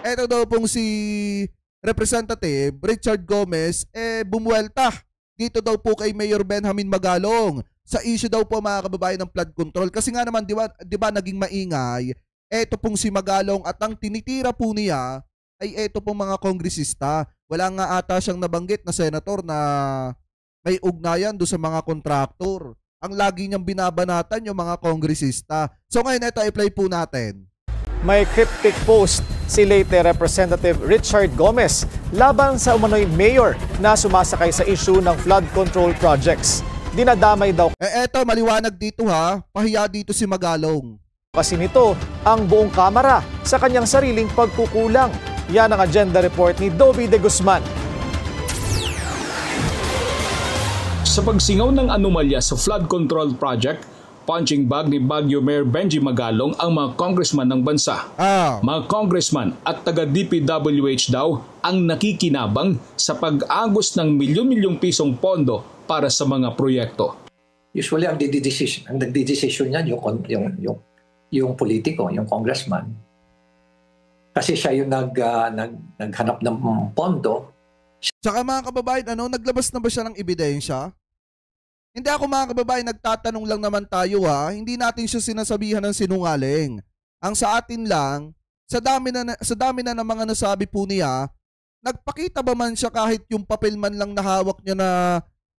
eto daw pong si Representative Richard Gomez bumuwelta dito daw po kay Mayor Benjamin Magalong sa issue daw po mga kababayan ng flood control. Kasi nga naman di ba naging maingay eto pong si Magalong at ang tinitira po niya ay eto pong mga kongresista. Wala nga ata siyang nabanggit na senator na may ugnayan do sa mga kontraktor. Ang lagi niyang binabanatan yung mga kongresista. So ngayon ito i-play po natin. May cryptic post si late Representative Richard Gomez laban sa umano'y mayor na sumasakay sa issue ng flood control projects. Dinadamay daw eto maliwanag dito ha, pahiya dito si Magalong. Kasi nito ang buong Kamara sa kanyang sariling pagkukulang. Yan ang agenda report ni Dobby De Guzman. Sa pagsingaw ng anomalya sa flood control project, punching bag ni Baguio Mayor Benji Magalong ang mga congressman ng bansa. Mga congressman at taga-DPWH daw ang nakikinabang sa pag-agos ng milyon-milyong pisong pondo para sa mga proyekto. Usually ang nagdidesisyon niyan yung politiko, yung congressman. Kasi siya yung naghanap ng pondo. Tsaka mga kababayan, naglabas na ba siya ng ebidensya? Hindi ako mga kababayan, nagtatanong lang naman tayo ha. Hindi natin siya sinasabihan ng sinungaling. Ang sa atin lang, sa dami na ng mga nasabi po niya, nagpakita ba man siya kahit yung papel man lang na hawak niya na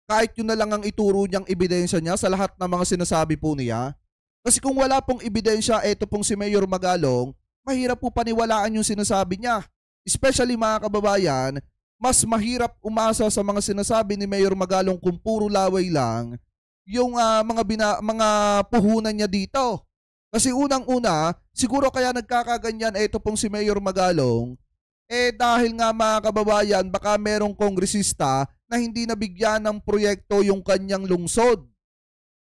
kahit yun na lang ang ituro niyang ebidensya niya sa lahat ng mga sinasabi po niya? Kasi kung wala pong ebidensya, eto pong si Mayor Magalong, mahirap po paniwalaan yung sinasabi niya. Especially mga kababayan, mas mahirap umasa sa mga sinasabi ni Mayor Magalong kung puro laway lang yung mga puhunan niya dito. Kasi unang-una, siguro kaya nagkakaganyan ito pong si Mayor Magalong, dahil nga mga kababayan, baka merong kongresista na hindi nabigyan ng proyekto yung kanyang lungsod.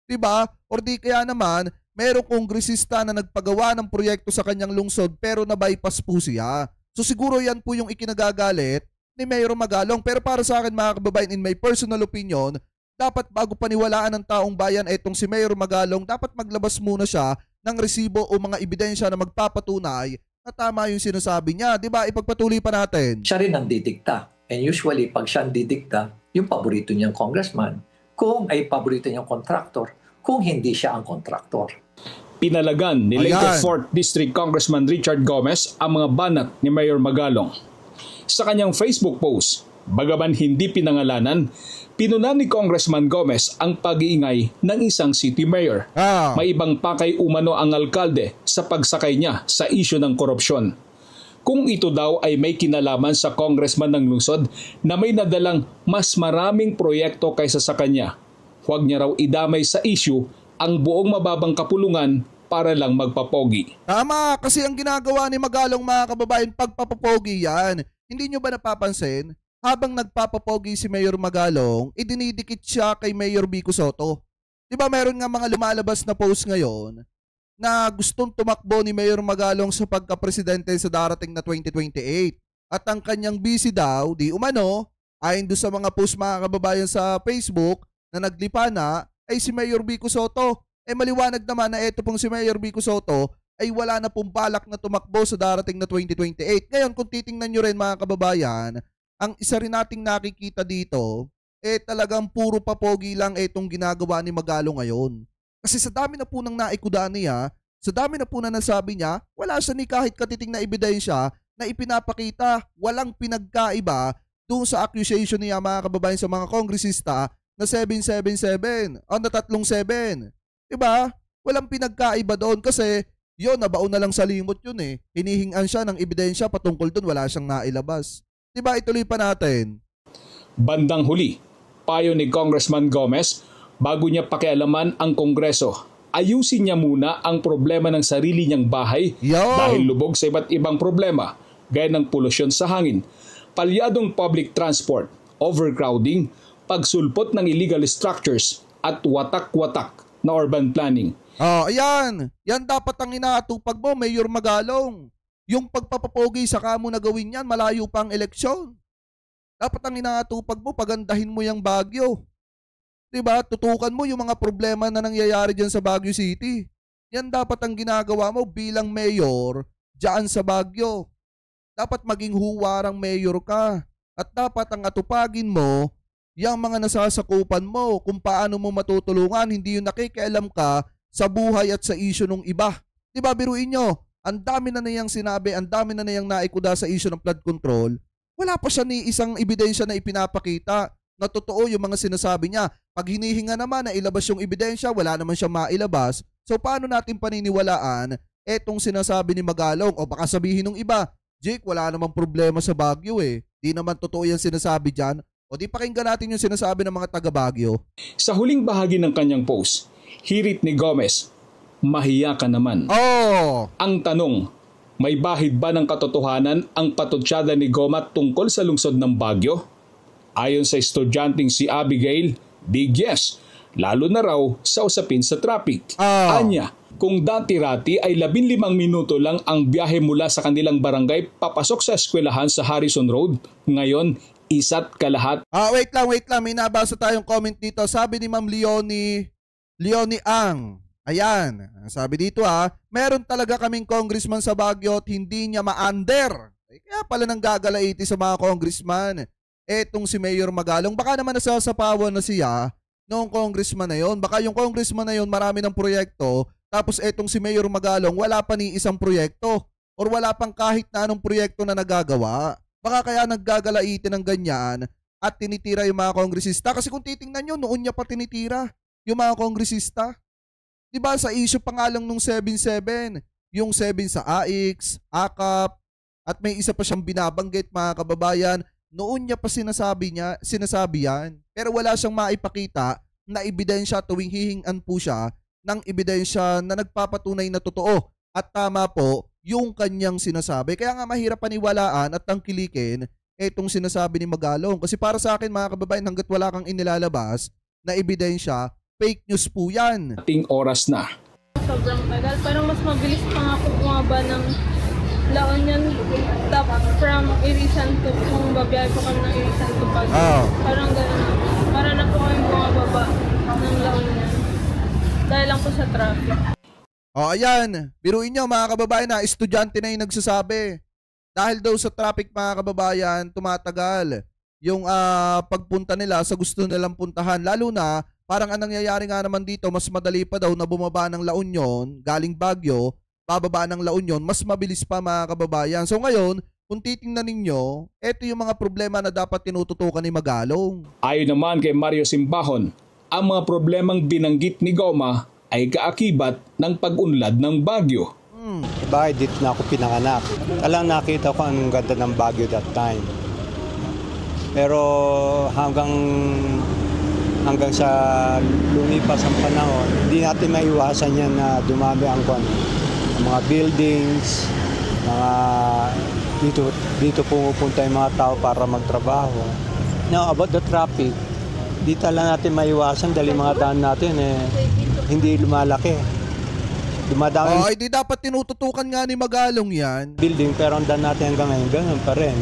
Diba? Or di kaya naman, merong kongresista na nagpagawa ng proyekto sa kanyang lungsod pero na-bypass po siya. So siguro yan po yung ikinagagalit ni Mayor Magalong. Pero para sa akin mga kababayan, in my personal opinion, dapat bago paniwalaan ng taong bayan etong si Mayor Magalong, dapat maglabas muna siya ng resibo o mga ebidensya na magpapatunay na tama yung sinasabi niya. Diba? Ipagpatuloy pa natin. Siya rin ang didikta. And usually, pag siya ang didikta, yung paborito niyang congressman, kung ay paborito niyang contractor, kung hindi siya ang contractor. Pinalagan ni late 4th District Congressman Richard Gomez ang mga banat ni Mayor Magalong. Sa kanyang Facebook post, bagaman hindi pinangalanan, pinunan ni Congressman Gomez ang pag-iingay ng isang city mayor. May ibang pakay umano ang alkalde sa pagsakay niya sa isyu ng korupsyon. Kung ito daw ay may kinalaman sa congressman ng lungsod na may nadalang mas maraming proyekto kaysa sa kanya, huwag niya raw idamay sa isyu ang buong mababang kapulungan para lang magpapogi. Tama, kasi ang ginagawa ni Magalong mga kababayan, pagpapapogi yan. Hindi nyo ba napapansin? Habang nagpapapogi si Mayor Magalong, idinidikit siya kay Mayor Vico Sotto. Diba meron nga mga lumalabas na post ngayon na gustong tumakbo ni Mayor Magalong sa pagka-presidente sa darating na 2028. At ang kanyang busy daw, di umano, ayon doon sa mga post mga kababayan sa Facebook na naglipa na, ay si Mayor Vico Sotto. Maliwanag naman na ito pong si Mayor Vico Sotto ay wala na pong balak na tumakbo sa darating na 2028. Ngayon, kung titingnan nyo rin mga kababayan, ang isa rin nating nakikita dito, talagang puro papogi lang itong ginagawa ni Magalong ngayon. Kasi sa dami na po nang naikuda niya, sa dami na po na nasabi niya, wala siya ni kahit katiting na ebidensya na ipinapakita, walang pinagkaiba doon sa accusation niya mga kababayan sa mga kongresista na 777, o na 37. Diba? Walang pinagkaiba doon kasi yun, nabaon na lang sa limot yun eh. Hinihingan siya ng ebidensya patungkol doon, wala siyang nailabas. Diba, ituloy pa natin. Bandang huli, payo ni Congressman Gomez, bago niya pakialaman ang Kongreso, ayusin niya muna ang problema ng sarili niyang bahay dahil lubog sa iba't ibang problema, gaya ng polusyon sa hangin, palyadong public transport, overcrowding, pagsulpot ng illegal structures, at watak-watak na urban planning. Ayan. Yan dapat ang inaatupag mo, Mayor Magalong. Yung pagpapapogi sa kamo na gawin yan, malayo pa ang eleksyon. Dapat ang inaatupag mo, pagandahin mo yung Baguio. Diba? Tutukan mo yung mga problema na nangyayari dyan sa Baguio City. Yan dapat ang ginagawa mo bilang mayor dyan sa Baguio. dapat maging huwarang mayor ka. At dapat ang atupagin mo, yung mga nasasakupan mo, kung paano mo matutulungan, hindi yung nakikialam ka sa buhay at sa issue ng iba. Diba, biruin nyo, ang dami na niyang sinabi, ang dami na niyang naikuda sa issue ng flood control, wala pa siya ni isang ebidensya na ipinapakita na totoo yung mga sinasabi niya. Pag hinihinga naman na ilabas yung ebidensya, wala naman siya mailabas. So paano natin paniniwalaan etong sinasabi ni Magalong? O baka sabihin ng iba, Jake, wala namang problema sa Baguio eh. Di naman totoo yung sinasabi dyan. O di pakinggan natin yung sinasabi ng mga taga Baguio. Sa huling bahagi ng kanyang post, hirit ni Gomez, mahiya ka naman. Oh! Ang tanong, may bahid ba ng katotohanan ang patutsada ni Goma tungkol sa lungsod ng Baguio? Ayon sa estudyanteng si Abigail, big yes, lalo na raw sa usapin sa traffic. Anya, kung dati-rati ay 15 minuto lang ang biyahe mula sa kanilang barangay papasok sa eskwelahan sa Harrison Road, ngayon isa't kalahat. Wait lang, may nabasa tayong comment dito. Sabi ni Ma'am Leonie Ang, ayan, sabi dito meron talaga kaming congressman sa Baguio at hindi niya ma-under. Kaya pala nang gagalaiti sa mga congressman. Etong si Mayor Magalong, baka naman nasasapawan na siya noong congressman na yon. Baka yung congressman na yon marami ng proyekto, tapos etong si Mayor Magalong wala pa ni isang proyekto or wala pang kahit na anong proyekto na nagagawa. Baka kaya naggagalaiti ng ganyan at tinitira yung mga kongresista. Kasi kung titingnan nyo, noon niya pa tinitira yung mga kongresista. Diba sa issue pa nga lang nung 7-7, yung 7 sa AIX, AKAP, at may isa pa siyang binabanggit mga kababayan, noon niya pa sinasabi yan. Pero wala siyang maipakita na ebidensya tuwing hihingan po siya ng ebidensya na nagpapatunay na totoo at tama po yung kanyang sinasabi. Kaya nga mahirap paniwalaan at tangkilikin itong sinasabi ni Magalong. Kasi para sa akin mga kababayan, hanggat wala kang inilalabas na ebidensya, fake news po yan. Ating oras na. Sobrang tagal. Parang mas mabilis pa nga po bumaba ng La Union top from Irisan to kung babiyahe po kami ng Irisan to Baguio. Parang gano'n. Para na po kami bumababa ng La Union. Dahil lang po sa traffic. Ayan. Biruin nyo mga kababayan na estudyante na yung nagsasabi. Dahil daw sa traffic mga kababayan, tumatagal yung pagpunta nila sa gusto nilang puntahan. Lalo na, parang ang nangyayari nga naman dito, mas madali pa daw na bumaba ng La Union, galing Baguio, bababa ng La Union, mas mabilis pa mga kababayan. So ngayon, kung titingnan ninyo, ito yung mga problema na dapat tinututukan ni Magalong. Ayon naman kay Mario Simbahon, ang mga problemang binanggit ni Goma ay kaakibat ng pag-unlad ng Baguio. Bakit dito na ako pinanganak? Talang nakita ko ang ganda ng Baguio that time. Pero hanggang sa lumipas ang panahon, hindi natin maiwasan yan na dumami ang mga buildings, mga dito pumupunta yung mga tao para magtrabaho. Now, about the traffic, di talaga natin maiwasan dahil mga daan natin hindi lumalaki. Dumadami. Di dapat tinututukan nga ni Magalong yan. Building, pero ang daan natin hanggang ngayon, ganun pa rin.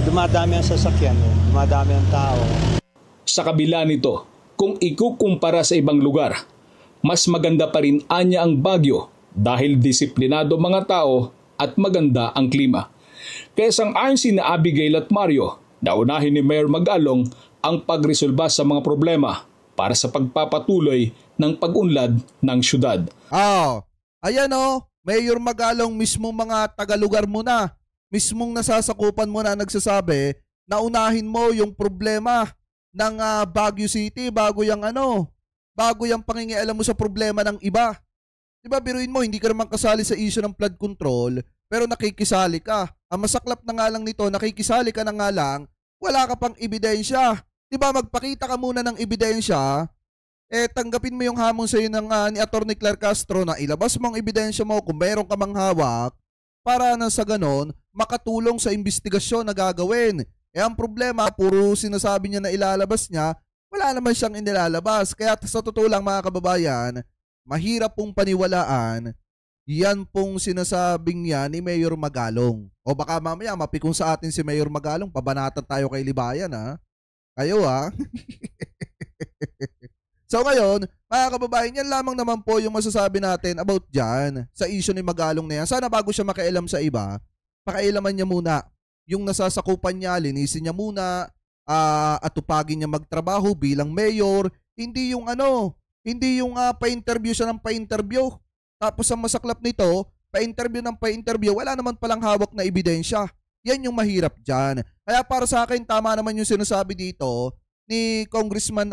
Dumadami ang sasakyan, dumadami ang tao. Sa kabila nito, kung ikukumpara sa ibang lugar, mas maganda pa rin anya ang Baguio dahil disiplinado mga tao at maganda ang klima. Kaya sang-ayon si na Abigail at Mario, naunahin ni Mayor Magalong ang pagresolba sa mga problema para sa pagpapatuloy ng pag-unlad ng syudad. Ayan Mayor Magalong, mismong mga tagalugar mo na, mismong nasasakupan mo na nagsasabi na unahin mo yung problema ng Baguio City bago yung pangingialam mo sa problema ng iba. Diba, biruin mo, hindi ka naman kasali sa issue ng flood control, pero nakikisali ka. Ang masaklap na nga lang nito, nakikisali ka na nga lang, wala ka pang ebidensya. Diba, magpakita ka muna ng ebidensya, tanggapin mo yung hamon sa'yo ni Atty. Claire Castro na ilabas mo ang ebidensya mo kung mayroon ka mang hawak para na sa ganon, makatulong sa investigasyon na gagawin. Ang problema, puro sinasabi niya na ilalabas niya, wala naman siyang inilalabas. Kaya sa totoo lang mga kababayan, mahirap pong paniwalaan yan pong sinasabing yan ni Mayor Magalong. O baka mamaya mapikon sa atin si Mayor Magalong, pabanatan tayo kay Libayan Kayo So ngayon, mga kababayan, yan lamang naman po yung masasabi natin about dyan sa issue ni Magalong na yan. Sana bago siya makialam sa iba, pakailaman niya muna. Yung nasasakupan niya, linisin niya muna, atupagin niya magtrabaho bilang mayor. Hindi yung pa-interview siya ng pa-interview. Tapos ang masaklap nito, pa-interview ng pa-interview, wala naman palang hawak na ebidensya. Yan yung mahirap dyan. Kaya para sa akin, tama naman yung sinasabi dito ni Congressman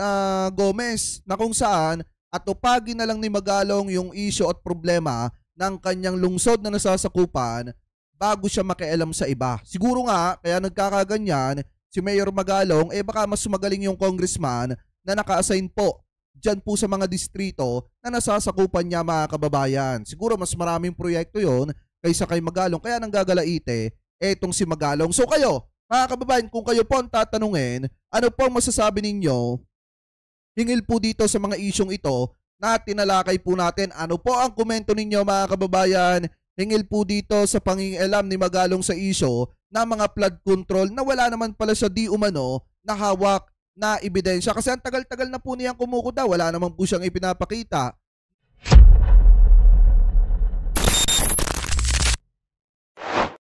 Gomez na kung saan atupagin na lang ni Magalong yung issue at problema ng kanyang lungsod na nasasakupan bago siya makialam sa iba. Siguro nga, kaya nagkakaganyan, si Mayor Magalong, baka mas magaling yung congressman na naka-assign po dyan po sa mga distrito na nasasakupan niya, mga kababayan. Siguro mas maraming proyekto yon kaysa kay Magalong, kaya nanggagalaite etong si Magalong. So kayo, mga kababayan, kung kayo po ang tatanungin, ano po ang masasabi ninyo hingil po dito sa mga isyong ito na tinalakay po natin? Ano po ang komento ninyo, mga kababayan, hingil po dito sa pangingialam ni Magalong sa isyo na mga flood control na wala naman pala siya di umano na hawak na ebidensya? Kasi ang tagal-tagal na po niyang kumukuda, wala naman po siyang ipinapakita